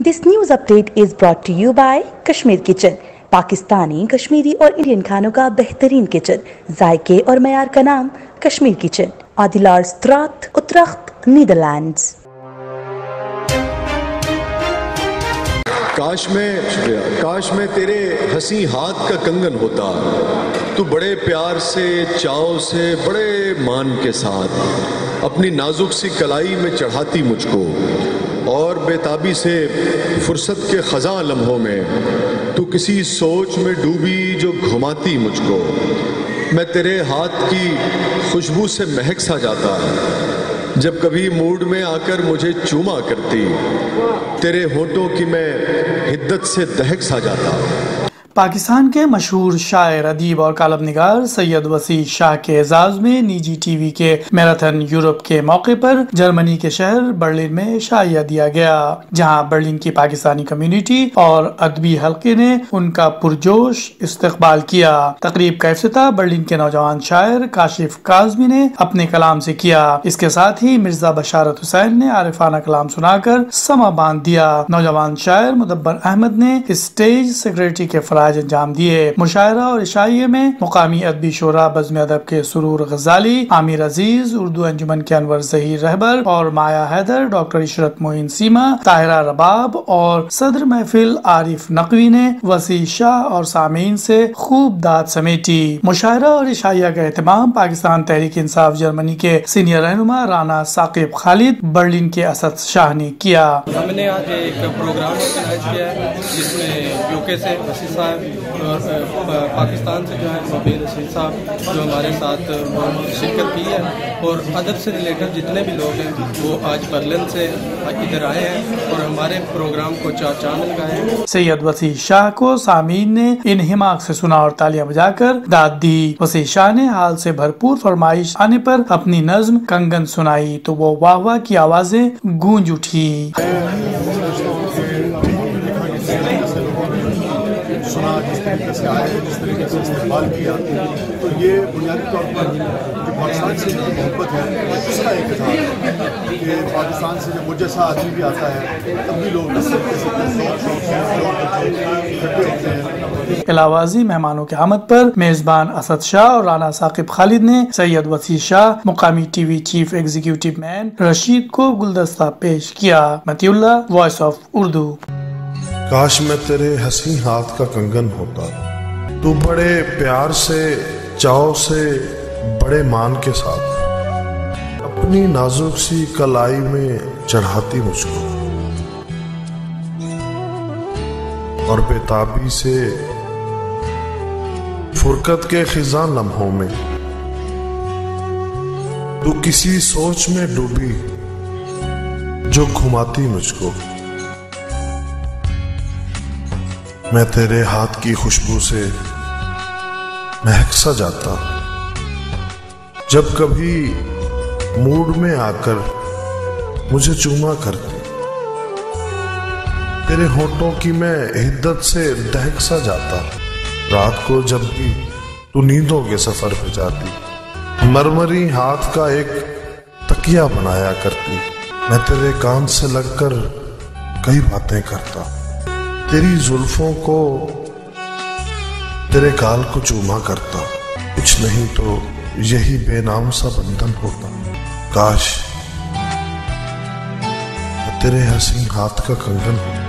This news update is brought to you by Kashmir Kitchen. Pakistani, Kashmiri और Indian खानों का बेहतरीन किचन, जायके और मयार का नाम कश्मीर किचन, आदिलार स्ट्रात, उत्तराखंड, नीदरलैंड्स। काश मैं तेरे हंसी हाथ का कंगन होता, तू बड़े प्यार से, चाव से, बड़े मान के साथ अपनी नाजुक सी कलाई में चढ़ाती मुझको, और बेताबी से फुर्सत के ख़ज़ां लम्हों में तू किसी सोच में डूबी जो घुमाती मुझको। मैं तेरे हाथ की खुशबू से महक सा जाता, जब कभी मूड में आकर मुझे चूमा करती, तेरे होठों की मैं हिद्दत से दहक सा जाता। पाकिस्तान के मशहूर शायर, अदीब और कालम निगार सैयद वसी शाह के एजाज में निजी टीवी के मैराथन यूरोप के मौके पर जर्मनी के शहर बर्लिन में शाइया दिया गया, जहां बर्लिन की पाकिस्तानी कम्युनिटी और अदबी हल्के ने उनका पुरजोश इस्तकबाल किया। तकरीब का इफ्तिताह बर्लिन के नौजवान शायर काशिफ काज़मी ने अपने कलाम से किया। इसके साथ ही मिर्जा बशारत हुसैन ने आरिफाना कलाम सुनाकर समा बांध दिया। नौजवान शायर मुदब्बर अहमद ने स्टेज सेक्रेटरी के फराज अंजाम दिए। मुशायरा और इशाइये में मुकामी अदबी शोरा बज़्म अदब के सुरूर गजाली, आमिर अजीज, उर्दू अंजुमन के अनवर ज़हीर रहबर और माया हैदर, डॉक्टर इशरत मोइन सीमा, ताहिरा रबाब और सदर महफिल आरिफ नकवी ने वसी शाह और सामीन से खूब दाद समेटी। मुशायरा और इशाइया का एहतमाम पाकिस्तान तहरीक इंसाफ जर्मनी के सीनियर रहनुमा राना साकिब खालिद, बर्लिन के असद शाह ने किया। हमने आज एक प्रोग्राम ऑर्गेनाइज किया है जिसमें यूके से वसी साहब और पाकिस्तान से जो है मोबीन रशीद साहब जो हमारे साथ शिरकत की है, और अदब से रिलेटेड जितने भी लोग हैं वो आज बर्लिन से इधर आए हैं और हमारे प्रोग्राम को चार चांद लगाए हैं। सैयद वसी शाह को सामीन ने इन हिमाक से सुना और तालियां बजाकर दाद दी। वसी शाह ने हाल से भरपूर फरमाइश आने पर अपनी नज्म कंगन सुनाई तो वो वाह वाह की आवाजें गूंज उठी। सुना जिस तरीके से आए, जिस तरीके से इस्तेमाल किया, तो ये बुनियादी तौर पर जो पाकिस्तान से मोहब्बत है उसका एक इज़हार है कि पाकिस्तान से जब मुझे सा आदमी भी आता है तब भी लोग इस तरीके से इलावाजी मेहमानों के आमद पर मेजबान असद शाह और राना साकिब खालिद ने सैयद वसी शाह, मुकामी TV chief executive man Rashid को गुलदस्ता पेश किया। Matiullah, voice of Urdu. काश मैं तेरे हंसी हाथ का कंगन होता, तू बड़े प्यार से, चाव से, बड़े मान के साथ अपनी नाजुक सी कलाई में चढ़ाती मुझको, और बेताबी से फुरकत के खिज़ां लम्हों में तू किसी सोच में डूबी जो घुमाती मुझको। मैं तेरे हाथ की खुशबू से महक सा जाता, जब कभी मूड में आकर मुझे चूमा करती, तेरे होठों की मैं हिद्दत से दहक सा जाता। रात को जब भी तू नींदों के सफर पे जाती, मरमरी हाथ का एक तकिया बनाया करती। मैं तेरे कान से लगकर कई बातें करता, तेरी जुल्फों को, तेरे गाल को चूमा करता। कुछ नहीं तो यही बेनाम सा बंधन होता। काश तेरे हंसी हाथ का कंगन हो।